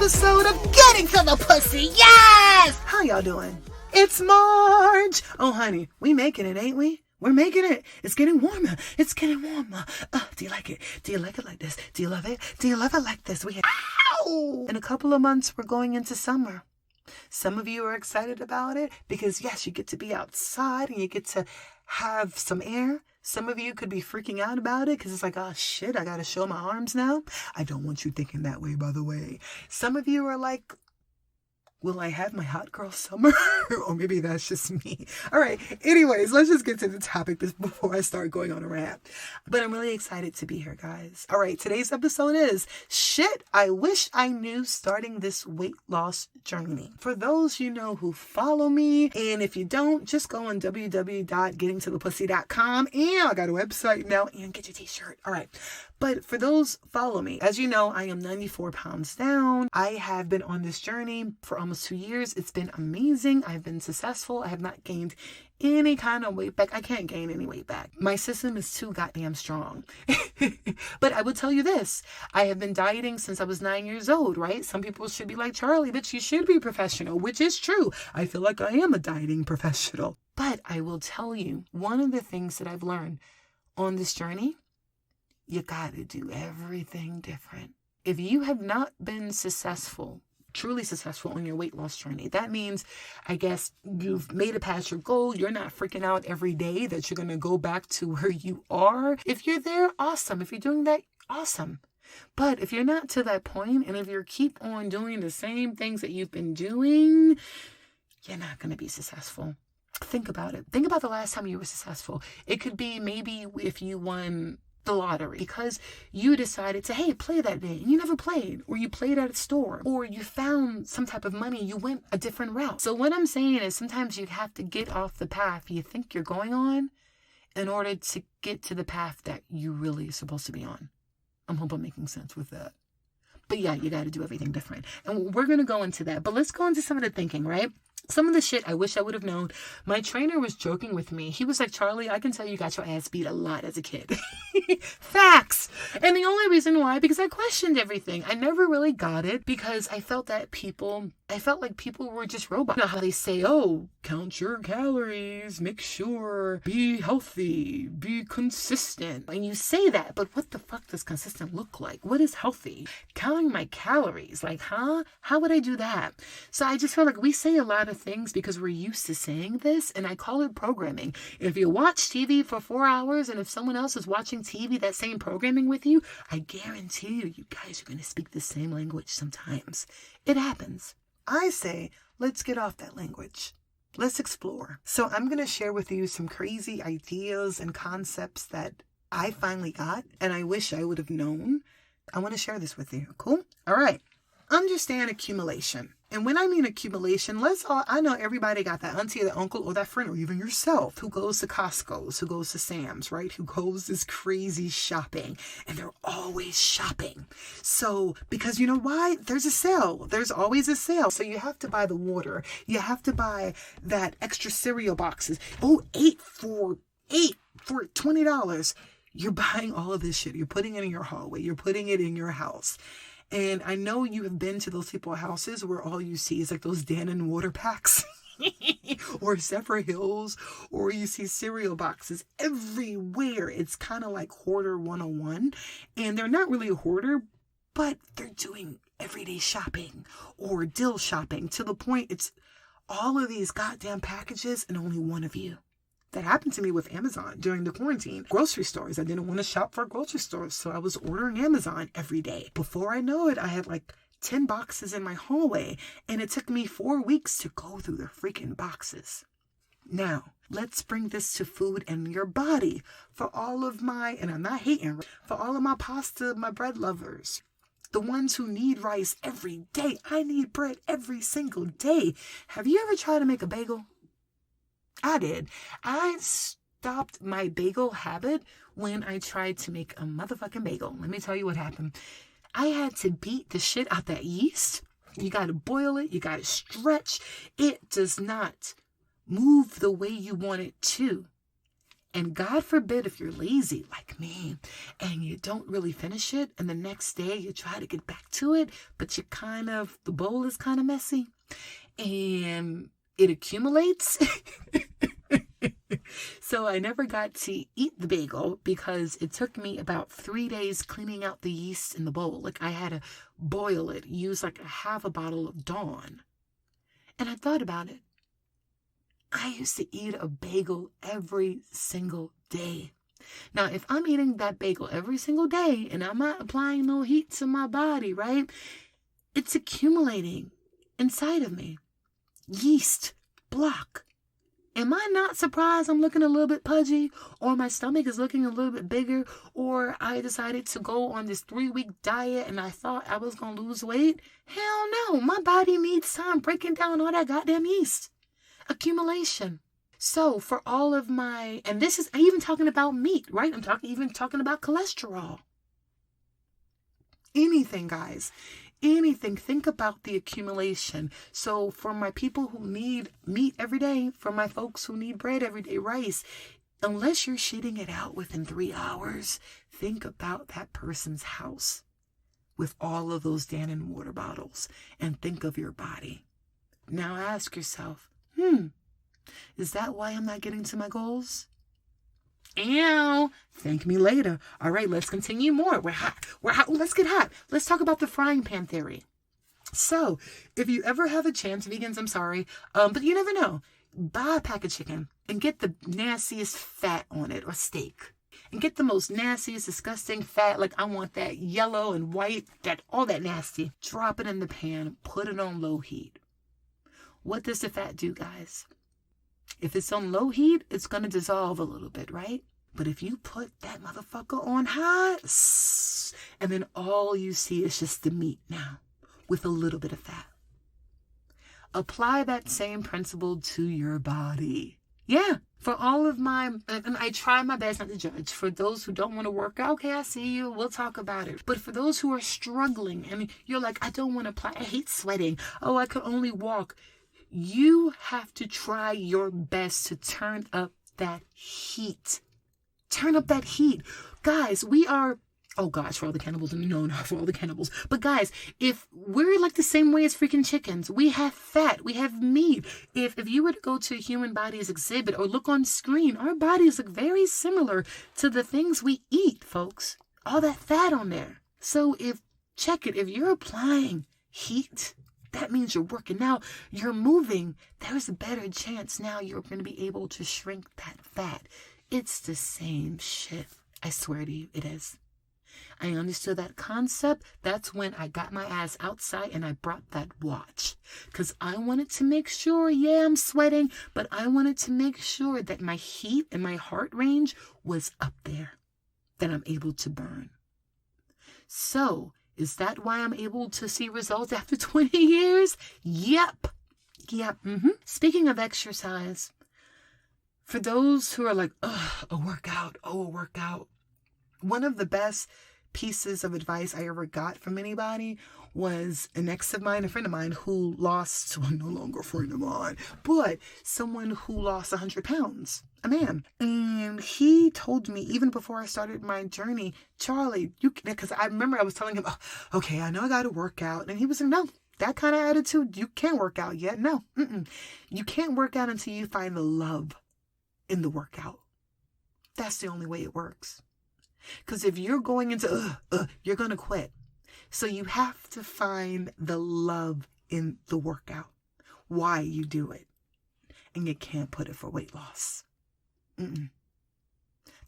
episode of Getting to the Pussy. Yes! How y'all doing? It's March. Oh, honey, we making it, ain't we? We're making it. It's getting warmer. It's getting warmer. Do you like it? Do you like it like this? Do you love it? Do you love it like this? Ow! In a couple of months, we're going into summer. Some of you are excited about it because, yes, you get to be outside and you get to have some air. Some of you could be freaking out about it because it's like, oh, shit, I got to show my arms now. I don't want you thinking that way, by the way. Some of you are like, will I have my hot girl summer? Or maybe that's just me. All right. Anyways, let's just get to the topic before I start going on a rant. But I'm really excited to be here, guys. All right. Today's episode is shit I wish I knew starting this weight loss journey. For those you know who follow me, and if you don't, just go on www.gettingtothepussy.com. And I got a website now and get your t-shirt. All right. But for those follow me, as you know, I am 94 pounds down. I have been on this journey for almost 2 years. It's been amazing. I've been successful. I have not gained any kind of weight back. I can't gain any weight back. My system is too goddamn strong. But I will tell you this. I have been dieting since I was 9 years old, right? Some people should be like, Charlie, bitch, you should be professional, which is true. I feel like I am a dieting professional. But I will tell you, one of the things that I've learned on this journey, you gotta do everything different. If you have not been successful, truly successful on your weight loss journey, that means, I guess, you've made it past your goal. You're not freaking out every day that you're gonna go back to where you are. If you're there, awesome. If you're doing that, awesome. But if you're not to that point, and if you keep on doing the same things that you've been doing, you're not gonna be successful. Think about it. Think about the last time you were successful. It could be maybe if you won the lottery because you decided to, hey, play that day. You never played, or you played at a store, or you found some type of money. You went a different route. So what I'm saying is sometimes you have to get off the path you think you're going on in order to get to the path that you really are supposed to be on. I hope I'm making sense with that. But yeah, you got to do everything different. And we're going to go into that. But let's go into some of the thinking, right? Some of the shit I wish I would have known. My trainer was joking with me. He was like, Charlie, I can tell you got your ass beat a lot as a kid. Facts. And the only reason why, because I questioned everything. I never really got it because I felt like people were just robots. You know how they say, oh, count your calories, make sure, be healthy, be consistent. And you say that, but what the fuck does consistent look like? What is healthy? Counting my calories, like, huh? How would I do that? So I just feel like we say a lot of things because we're used to saying this, and I call it programming. If you watch TV for 4 hours, and if someone else is watching TV, that same programming with you, I guarantee you guys are going to speak the same language sometimes. It happens. I say, let's get off that language. Let's explore. So I'm going to share with you some crazy ideas and concepts that I finally got, and I wish I would have known. I want to share this with you. Cool? All right. Understand accumulation. And when I mean accumulation, I know everybody got that auntie or that uncle or that friend or even yourself who goes to Costco's, who goes to Sam's, right? Who goes this crazy shopping, and they're always shopping. So, because you know why? There's a sale. There's always a sale. So you have to buy the water. You have to buy that extra cereal boxes. Oh, 8 for $20. You're buying all of this shit. You're putting it in your hallway. You're putting it in your house. And I know you have been to those people's houses where all you see is like those Dannon water packs or Zephyr Hills, or you see cereal boxes everywhere. It's kind of like Hoarder 101. And they're not really a hoarder, but they're doing everyday shopping or deal shopping to the point it's all of these goddamn packages and only one of you. That happened to me with Amazon during the quarantine. Grocery stores. I didn't want to shop for grocery stores, so I was ordering Amazon every day. Before I know it, I had like 10 boxes in my hallway, and it took me 4 weeks to go through the freaking boxes. Now, let's bring this to food and your body. For all of my, and I'm not hating, for all of my pasta, my bread lovers. The ones who need rice every day. I need bread every single day. Have you ever tried to make a bagel? I did. I stopped my bagel habit when I tried to make a motherfucking bagel. Let me tell you what happened. I had to beat the shit out that yeast. You got to boil it. You got to stretch. It does not move the way you want it to. And God forbid if you're lazy like me and you don't really finish it, and the next day you try to get back to it, but the bowl is kind of messy and it accumulates. So I never got to eat the bagel because it took me about 3 days cleaning out the yeast in the bowl. Like I had to boil it, use like a half a bottle of Dawn. And I thought about it. I used to eat a bagel every single day. Now, if I'm eating that bagel every single day and I'm not applying no heat to my body, right? It's accumulating inside of me. Yeast block. Am I not surprised I'm looking a little bit pudgy, or my stomach is looking a little bit bigger, or I decided to go on this 3-week diet and I thought I was going to lose weight? Hell no. My body needs time breaking down all that goddamn yeast. Accumulation. So for all of my, and this is even talking about meat, right? I'm even talking about cholesterol. Anything, guys. Anything. Think about the accumulation. So for my people who need meat every day, for my folks who need bread every day, rice, unless you're shitting it out within 3 hours, think about that person's house with all of those Dannon water bottles and think of your body. Now ask yourself, is that why I'm not getting to my goals? Ow, thank me later. All right, let's continue more. We're hot. Let's get hot. Let's talk about the frying pan theory. So, if you ever have a chance, vegans, I'm sorry, but you never know. Buy a pack of chicken and get the nastiest fat on it, or steak. And get the most nastiest, disgusting fat. Like, I want that yellow and white, all that nasty. Drop it in the pan. Put it on low heat. What does the fat do, guys? If it's on low heat, it's going to dissolve a little bit, right? But if you put that motherfucker on high, and then all you see is just the meat now with a little bit of fat. Apply that same principle to your body. Yeah, for all of and I try my best not to judge. For those who don't want to work out, okay, I see you, we'll talk about it. But for those who are struggling, and you're like, I don't want to apply, I hate sweating. Oh, I could only walk. You have to try your best to turn up that heat. Turn up that heat. Guys, we are, oh gosh, for all the cannibals, no, not for all the cannibals. But guys, if we're like the same way as freaking chickens, we have fat, we have meat. If you were to go to a human body's exhibit or look on screen, our bodies look very similar to the things we eat, folks. All that fat on there. So if you're applying heat, that means you're working out, you're moving. There's a better chance now you're going to be able to shrink that fat. It's the same shit. I swear to you, it is. I understood that concept. That's when I got my ass outside and I brought that watch. Because I wanted to make sure, yeah, I'm sweating, but I wanted to make sure that my heat and my heart range was up there, that I'm able to burn. So, is that why I'm able to see results after 20 years? Yep. Speaking of exercise, for those who are like, a workout. One of the best pieces of advice I ever got from anybody was a friend of mine who lost, well, no longer a friend of mine, but someone who lost 100 pounds, a man. And he told me, even before I started my journey, Charlie, because I remember I was telling him, okay, I know I got to work out. And he was like, no, that kind of attitude, you can't work out yet. No, you can't work out until you find the love in the workout. That's the only way it works. Because if you're going into, you're going to quit. So you have to find the love in the workout, why you do it. And you can't put it for weight loss.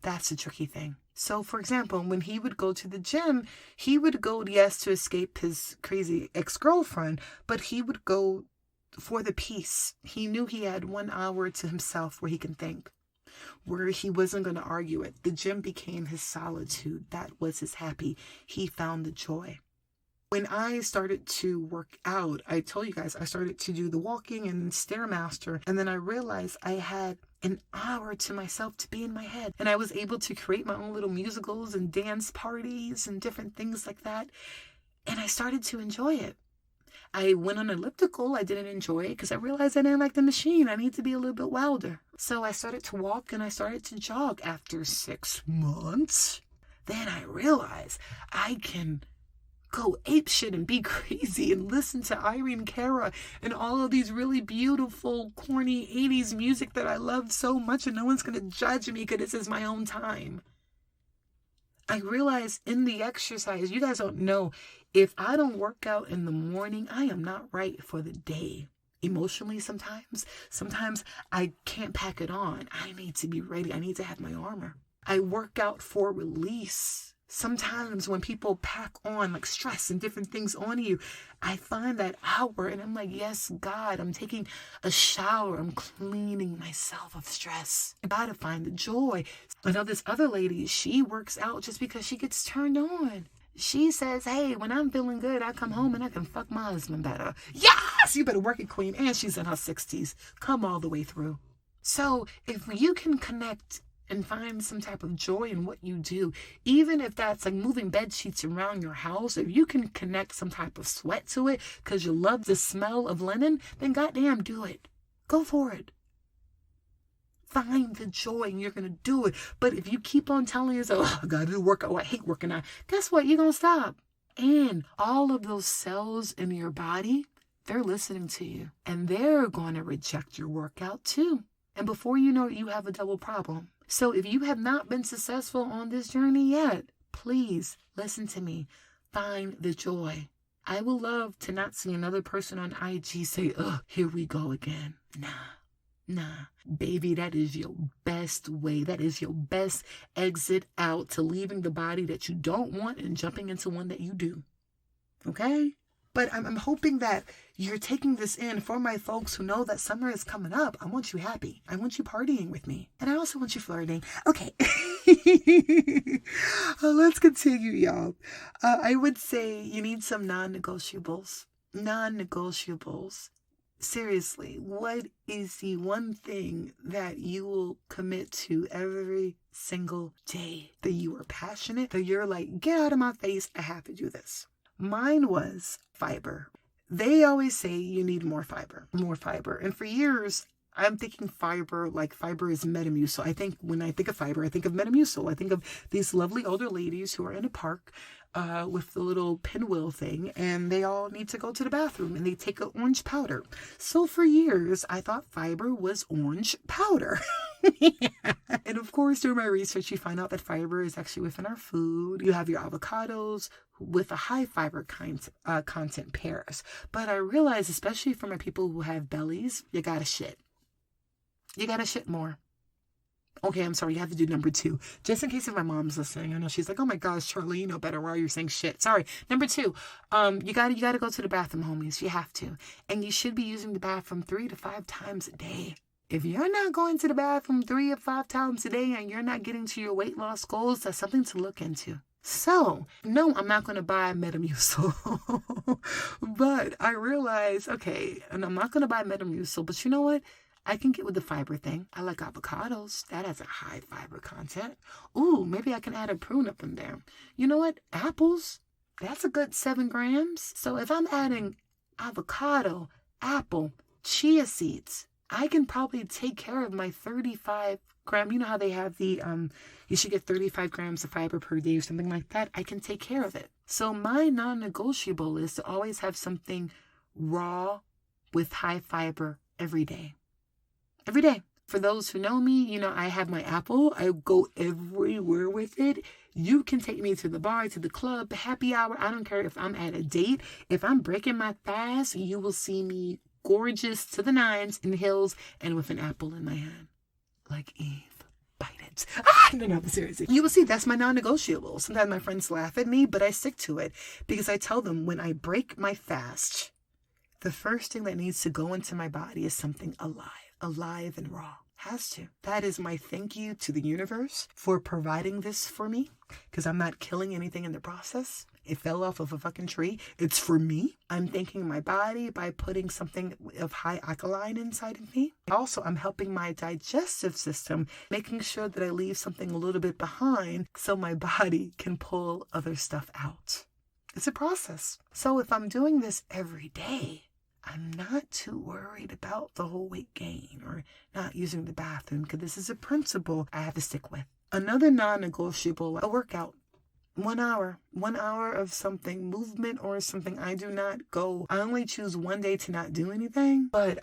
That's the tricky thing. So, for example, when he would go to the gym, he would go, yes, to escape his crazy ex-girlfriend, but he would go for the peace. He knew he had 1 hour to himself where he can think, where he wasn't going to argue it. The gym became his solitude. That was his happy. He found the joy. When I started to work out, I told you guys, I started to do the walking and Stairmaster, and then I realized I had an hour to myself to be in my head. And I was able to create my own little musicals and dance parties and different things like that. And I started to enjoy it. I went on elliptical. I didn't enjoy it because I realized I didn't like the machine. I need to be a little bit wilder. So I started to walk and I started to jog after 6 months. Then I realized I can go apeshit and be crazy and listen to Irene Cara and all of these really beautiful, corny 80s music that I love so much, and no one's going to judge me because this is my own time. I realize in the exercise, you guys don't know, if I don't work out in the morning, I am not right for the day. Emotionally, sometimes I can't pack it on. I need to be ready. I need to have my armor. I work out for release. Sometimes when people pack on like stress and different things on you, I find that hour and I'm like, yes, God, I'm taking a shower. I'm cleaning myself of stress. I gotta find the joy. I know this other lady, she works out just because she gets turned on. She says, hey, when I'm feeling good, I come home and I can fuck my husband better. Yes, you better work it, queen. And she's in her 60s. Come all the way through. So if you can connect and find some type of joy in what you do, even if that's like moving bed sheets around your house, if you can connect some type of sweat to it because you love the smell of linen, then goddamn do it. Go for it. Find the joy and you're going to do it. But if you keep on telling yourself, oh, I got to do workout, oh, I hate working out, guess what? You're going to stop. And all of those cells in your body, they're listening to you. And they're going to reject your workout too. And before you know it, you have a double problem. So if you have not been successful on this journey yet, please listen to me. Find the joy. I would love to not see another person on IG say, oh, here we go again. Nah, baby, that is your best way. That is your best exit out to leaving the body that you don't want and jumping into one that you do. Okay? But I'm hoping that you're taking this in for my folks who know that summer is coming up. I want you happy. I want you partying with me. And I also want you flirting. Okay. Let's continue, y'all. I would say you need some non-negotiables. Non-negotiables. Seriously, what is the one thing that you will commit to every single day? That you are passionate, that you're like, get out of my face, I have to do this. Mine was fiber. They always say you need more fiber. And for years, I'm thinking fiber, like fiber is Metamucil. When I think of fiber, I think of Metamucil. I think of these lovely older ladies who are in a park with the little pinwheel thing, and they all need to go to the bathroom, and they take an orange powder. So for years, I thought fiber was orange powder. And of course, through my research, you find out that fiber is actually within our food. You have your avocados with a high fiber content pears. But I realize, especially for my people who have bellies, you gotta shit. You gotta shit more. Okay, I'm sorry, you have to do number 2. Just in case if my mom's listening. I know she's like, oh my gosh, Charlie, you know better. Why are you saying shit? Sorry. Number 2, you gotta go to the bathroom, homies. You have to. And you should be using the bathroom 3 to 5 times a day. If you're not going to the bathroom 3 or 5 times a day and you're not getting to your weight loss goals, that's something to look into. So, no, I'm not going to buy Metamucil. But I realized, okay, and I'm not going to buy Metamucil, but you know what? I can get with the fiber thing. I like avocados. That has a high fiber content. Ooh, maybe I can add a prune up in there. You know what? Apples, that's a good 7 grams. So if I'm adding avocado, apple, chia seeds, I can probably take care of my 35 gram. You know how they have the, you should get 35 grams of fiber per day or something like that. I can take care of it. So my non-negotiable is to always have something raw with high fiber every day. Every day. For those who know me, you know, I have my apple. I go everywhere with it. You can take me to the bar, to the club, happy hour. I don't care if I'm at a date. If I'm breaking my fast, you will see me gorgeous to the nines in the hills and with an apple in my hand. Like Eve. Bite it. No, but seriously. You will see that's my non-negotiable. Sometimes my friends laugh at me, but I stick to it because I tell them when I break my fast, the first thing that needs to go into my body is something alive and raw. Has to. That is my thank you to the universe for providing this for me because I'm not killing anything in the process. It fell off of a fucking tree. It's for me. I'm thanking my body by putting something of high alkaline inside of me. Also, I'm helping my digestive system, making sure that I leave something a little bit behind so my body can pull other stuff out. It's a process. So if I'm doing this every day, I'm not too worried about the whole weight gain or not using the bathroom, because this is a principle I have to stick with. Another non-negotiable, a workout. 1 hour. 1 hour of something, movement or something. I do not go. I only choose one day to not do anything, but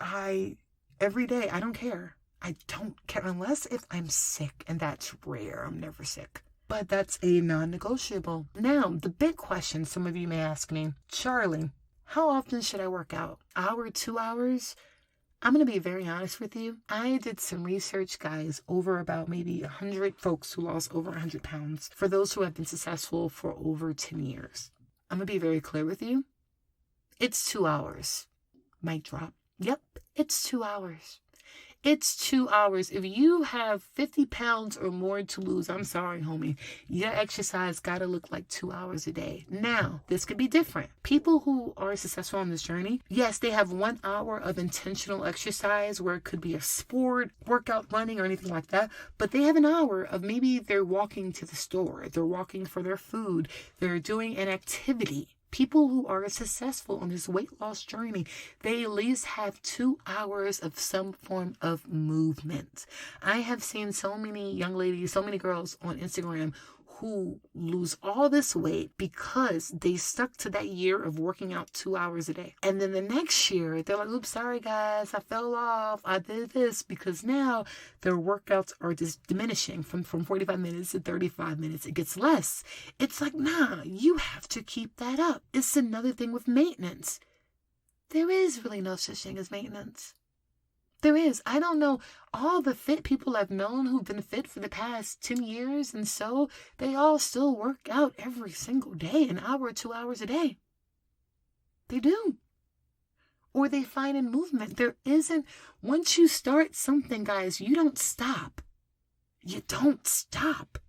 every day, I don't care. I don't care unless if I'm sick, and that's rare. I'm never sick. But that's a non-negotiable. Now, the big question some of you may ask me, Charlie, how often should I work out? Hour, 2 hours? I'm going to be very honest with you. I did some research, guys, over about maybe 100 folks who lost over 100 pounds. For those who have been successful for over 10 years. I'm going to be very clear with you. It's 2 hours. Mic drop. Yep, it's 2 hours. It's 2 hours. If you have 50 pounds or more to lose, I'm sorry, homie. Your exercise got to look like 2 hours a day. Now, this could be different. People who are successful on this journey, yes, they have 1 hour of intentional exercise where it could be a sport, workout, running, or anything like that. But they have an hour of maybe they're walking to the store, they're walking for their food, they're doing an activity. People who are successful on this weight loss journey, they at least have 2 hours of some form of movement. I have seen so many young ladies, so many girls on Instagram who lose all this weight because they stuck to that year of working out 2 hours a day. And then the next year, they're like, oops, sorry guys, I fell off. I did this, because now their workouts are just diminishing from 45 minutes to 35 minutes. It gets less. It's like, nah, you have to keep that up. It's another thing with maintenance. There is really no such thing as maintenance. There is. I don't know all the fit people I've known who've been fit for the past 10 years, and so they all still work out every single day, an hour or 2 hours a day. They do. Or they find in movement. There isn't, once you start something, guys, you don't stop. You don't stop.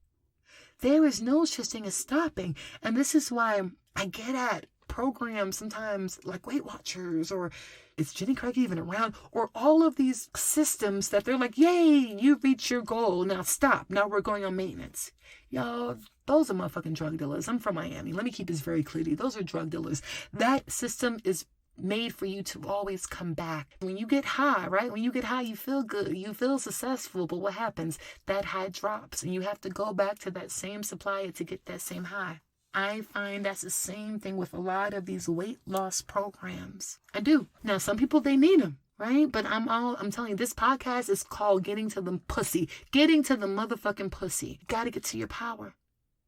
There is no such thing as stopping. And this is why I get at programs sometimes like Weight Watchers, or is Jenny Craig even around, or all of these systems that they're like, yay, you reached your goal, now stop, now we're going on maintenance. Y'all, those are motherfucking drug dealers. I'm from Miami. Let me keep this very clear to you. Those are drug dealers. That system is made for you to always come back. When you get high, right? When you get high, you feel good. You feel successful. But what happens? That high drops, and you have to go back to that same supplier to get that same high. I find that's the same thing with a lot of these weight loss programs. I do. Now, some people, they need them, right? But I'm telling you, this podcast is called Getting to the Pussy. Getting to the motherfucking pussy. You got to get to your power.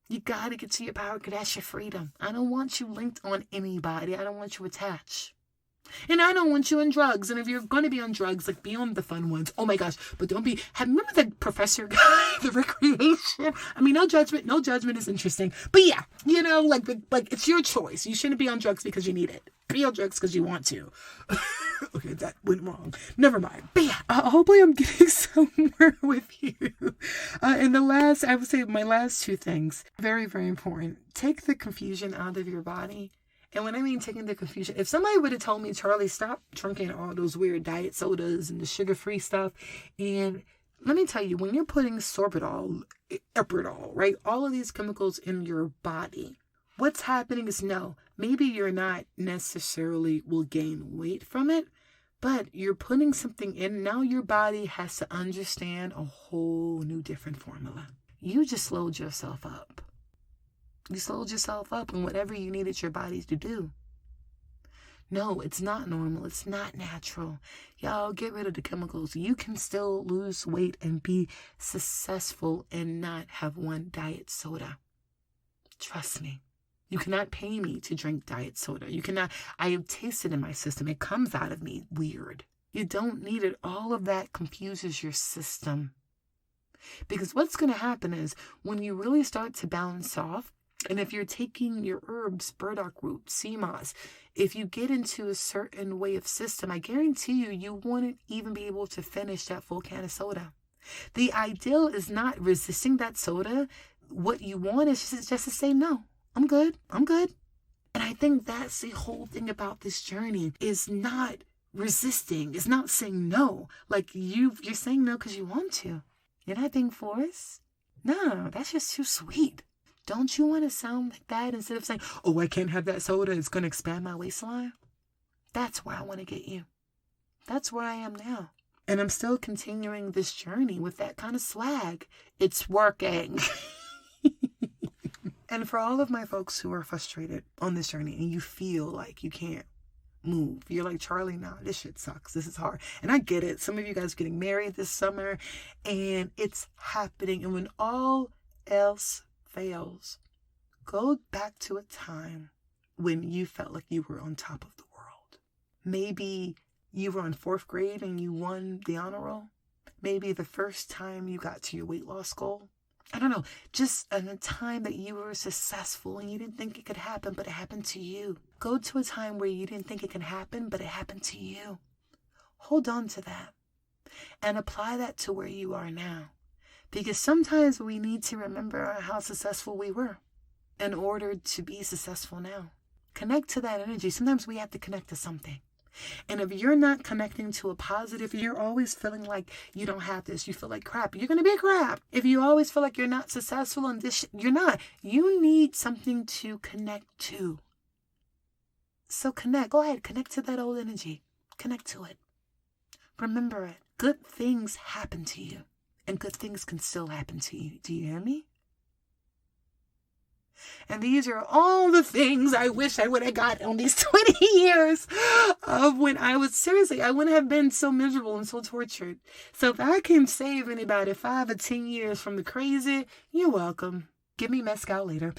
You got to get to your power, because that's your freedom. I don't want you linked on anybody. I don't want you attached. And I don't want you on drugs. And if you're going to be on drugs, like, be on the fun ones. Oh my gosh. But don't be, remember the professor guy, the recreation? I mean, no judgment. No judgment is interesting. But yeah, you know, like it's your choice. You shouldn't be on drugs because you need it. Be on drugs because you want to. Okay, that went wrong. Never mind. But yeah, hopefully I'm getting somewhere with you. And I would say my last two things, very, very important. Take the confusion out of your body. And when I mean taking the confusion, if somebody would have told me, Charlie, stop drinking all those weird diet sodas and the sugar-free stuff. And let me tell you, when you're putting sorbitol, epiridol, right, all of these chemicals in your body, what's happening is, no, maybe you're not necessarily will gain weight from it, but you're putting something in. Now your body has to understand a whole new different formula. You just slowed yourself up. You slowed yourself up in whatever you needed your body to do. No, it's not normal. It's not natural. Y'all, get rid of the chemicals. You can still lose weight and be successful and not have one diet soda. Trust me. You cannot pay me to drink diet soda. You cannot. I have tasted in my system. It comes out of me weird. You don't need it. All of that confuses your system. Because what's going to happen is when you really start to balance off, and if you're taking your herbs, burdock root, sea moss, if you get into a certain way of system, I guarantee you wouldn't even be able to finish that full can of soda. The ideal is not resisting that soda. What you want is just to say, no, I'm good. I'm good. And I think that's the whole thing about this journey, is not resisting. It's not saying no. Like you're saying no because you want to. You're not being forced. No, that's just too sweet. Don't you want to sound like that instead of saying, oh, I can't have that soda, it's going to expand my waistline? That's where I want to get you. That's where I am now. And I'm still continuing this journey with that kind of swag. It's working. And for all of my folks who are frustrated on this journey and you feel like you can't move, you're like, Charlie, nah, this shit sucks. This is hard. And I get it. Some of you guys are getting married this summer and it's happening. And when all else fails, go back to a time when you felt like you were on top of the world. Maybe you were in 4th grade and you won the honor roll. Maybe the first time you got to your weight loss goal. I don't know, just in a time that you were successful and you didn't think it could happen, but it happened to you. Go to a time where you didn't think it could happen, but it happened to you. Hold on to that and apply that to where you are now. Because sometimes we need to remember how successful we were in order to be successful now. Connect to that energy. Sometimes we have to connect to something. And if you're not connecting to a positive, you're always feeling like you don't have this, you feel like crap, you're going to be crap. If you always feel like you're not successful on this, you're not. You need something to connect to. So connect. Go ahead. Connect to that old energy. Connect to it. Remember it. Good things happen to you. And good things can still happen to you. Do you hear me? And these are all the things I wish I would have got on these 20 years of when I wouldn't have been so miserable and so tortured. So if I can save anybody 5 or 10 years from the crazy, you're welcome. Give me mezcal later.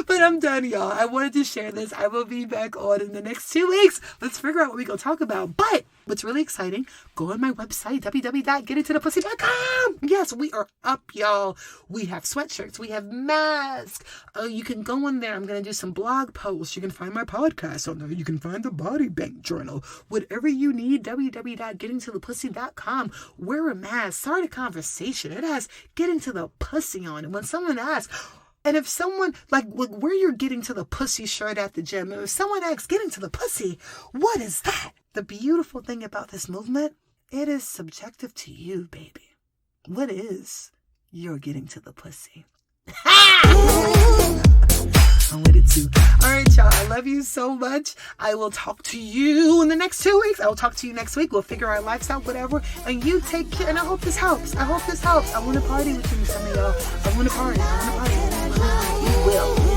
But I'm done, y'all. I wanted to share this. I will be back on in the next 2 weeks. Let's figure out what we're going to talk about. But what's really exciting, go on my website, www.getingtothepussy.com. Yes, we are up, y'all. We have sweatshirts. We have masks. You can go on there. I'm going to do some blog posts. You can find my podcast on there. You can find the Body Bank Journal. Whatever you need, www.getingtothepussy.com. Wear a mask. Start a conversation. It has getting to the pussy on it. When someone asks, and if someone, like where you're getting to the pussy shirt at the gym, and if someone asks, getting to the pussy, what is that? The beautiful thing about this movement, it is subjective to you, baby. What is your getting to the pussy? I'm with it too. All right, y'all. I love you so much. I will talk to you in the next 2 weeks. I will talk to you next week. We'll figure our lives out, whatever. And you take care. And I hope this helps. I want to party with you, some of y'all. I want to party. We will.